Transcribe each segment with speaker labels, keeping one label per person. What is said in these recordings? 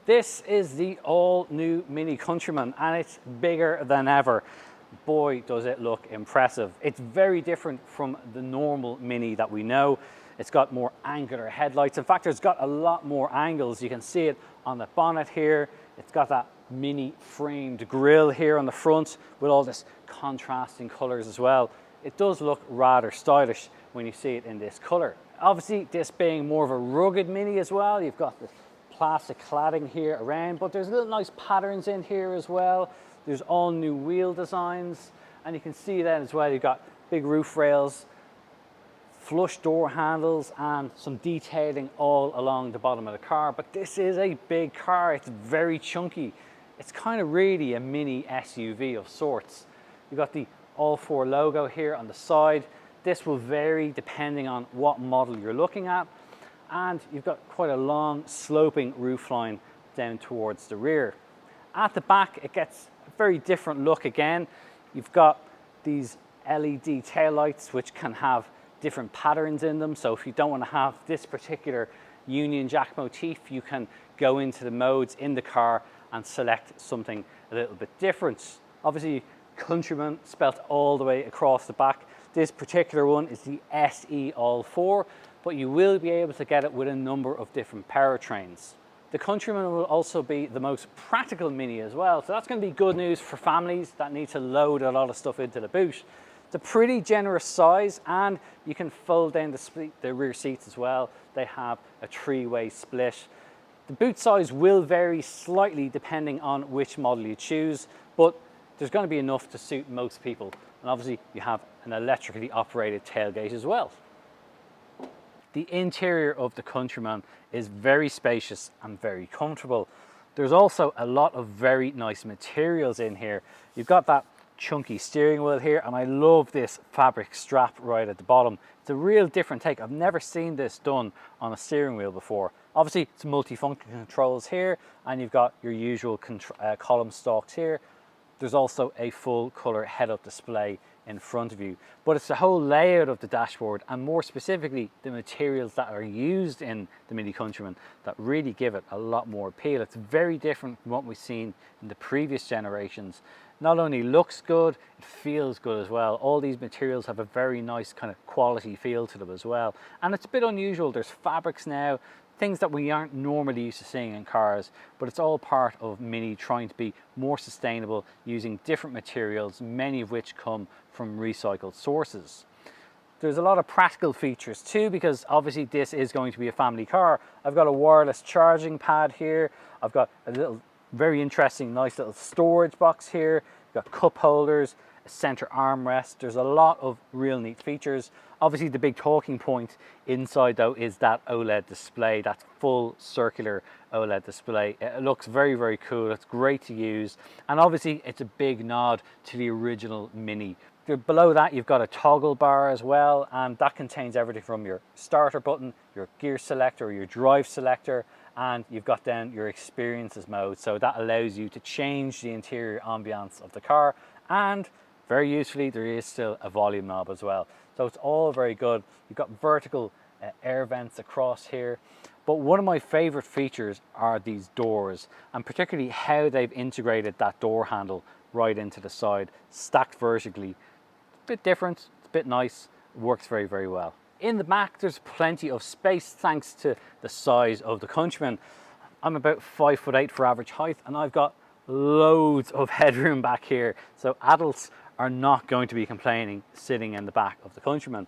Speaker 1: This is the all new Mini Countryman and it's bigger than ever. Boy, does it look impressive. It's very different from the normal Mini that we know. It's got more angular headlights. In fact, it's got a lot more angles. You can see it on the bonnet here. It's got that mini framed grille here on the front with all this contrasting colors as well. It does look rather stylish when you see it in this color. Obviously, this being more of a rugged Mini as well, you've got this plastic cladding here around, but there's little nice patterns in here as well. There's all new wheel designs, and you can see then as well you've got big roof rails, flush door handles, and some detailing all along the bottom of the car. But this is a big car. It's very chunky. It's kind of really a mini SUV of sorts. You've got the All 4 logo here on the side. This will vary depending on what model you're looking at. And you've got quite a long sloping roofline down towards the rear. At the back, it gets a very different look again. You've got these LED taillights which can have different patterns in them. So if you don't want to have this particular Union Jack motif, you can go into the modes in the car and select something a little bit different. Obviously, Countryman spelt all the way across the back. This particular one is the SE All 4, but you will be able to get it with a number of different powertrains. The Countryman will also be the most practical Mini as well, so that's going to be good news for families that need to load a lot of stuff into the boot. It's a pretty generous size, and you can fold down the rear seats as well. They have a three-way split. The boot size will vary slightly depending on which model you choose, but there's going to be enough to suit most people. And obviously you have an electrically operated tailgate as well. The interior of the Countryman is very spacious and very comfortable. There's also a lot of very nice materials in here. You've got that chunky steering wheel here, and I love this fabric strap right at the bottom. It's a real different take. I've never seen this done on a steering wheel before. Obviously, it's multi-function controls here, and you've got your usual column stalks here. There's also a full color head-up display in front of you, but it's the whole layout of the dashboard, and more specifically the materials that are used in the Mini Countryman, that really give it a lot more appeal. It's very different from what we've seen in the previous generations. Not only looks good, it feels good as well. All these materials have a very nice kind of quality feel to them as well, and it's a bit unusual. There's fabrics now, things that we aren't normally used to seeing in cars, but it's all part of Mini trying to be more sustainable, using different materials, many of which come from recycled sources. There's a lot of practical features too, because obviously this is going to be a family car. I've got a wireless charging pad here. I've got a little very interesting, nice little storage box here. You've got cup holders, a center armrest. There's a lot of real neat features. Obviously the big talking point inside though is that OLED display, that full circular OLED display. It looks very, very cool. It's great to use. And obviously it's a big nod to the original Mini. Below that you've got a toggle bar as well, and that contains everything from your starter button, your gear selector, your drive selector, and you've got then your experiences mode. So that allows you to change the interior ambiance of the car, and very usefully there is still a volume knob as well. So it's all very good. You've got vertical air vents across here. But one of my favorite features are these doors, and particularly how they've integrated that door handle right into the side, stacked vertically. A bit different, it's a bit nice, it works very, very well. In the back, there's plenty of space thanks to the size of the Countryman. I'm about 5'8" for average height, and I've got loads of headroom back here. So adults are not going to be complaining sitting in the back of the Countryman.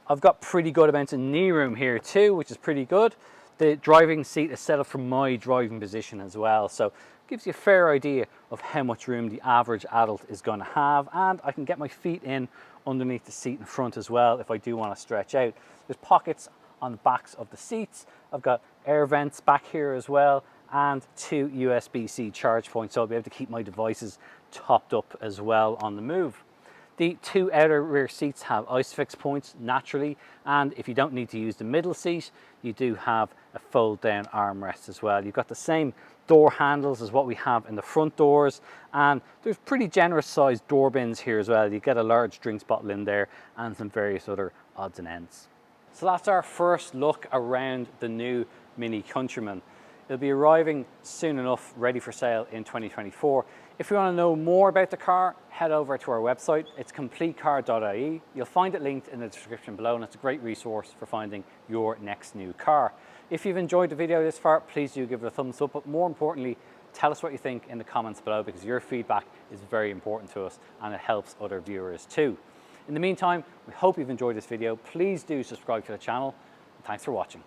Speaker 1: I've got pretty good amounts of knee room here too, which is pretty good. The driving seat is set up for my driving position as well, so it gives you a fair idea of how much room the average adult is going to have, and I can get my feet in underneath the seat in front as well if I do want to stretch out. There's pockets on the backs of the seats. I've got air vents back here as well, and 2 USB-C charge points, so I'll be able to keep my devices topped up as well on the move. The 2 outer rear seats have ISOFIX points naturally, and if you don't need to use the middle seat, you do have a fold down armrest as well. You've got the same door handles as what we have in the front doors, and there's pretty generous sized door bins here as well. You get a large drinks bottle in there and some various other odds and ends. So that's our first look around the new Mini Countryman. It'll be arriving soon enough, ready for sale in 2024. If you want to know more about the car, head over to our website. It's CompleteCar.ie. You'll find it linked in the description below, and it's a great resource for finding your next new car. If you've enjoyed the video this far, please do give it a thumbs up, but more importantly, tell us what you think in the comments below, because your feedback is very important to us and it helps other viewers too. In the meantime, we hope you've enjoyed this video. Please do subscribe to the channel. Thanks for watching.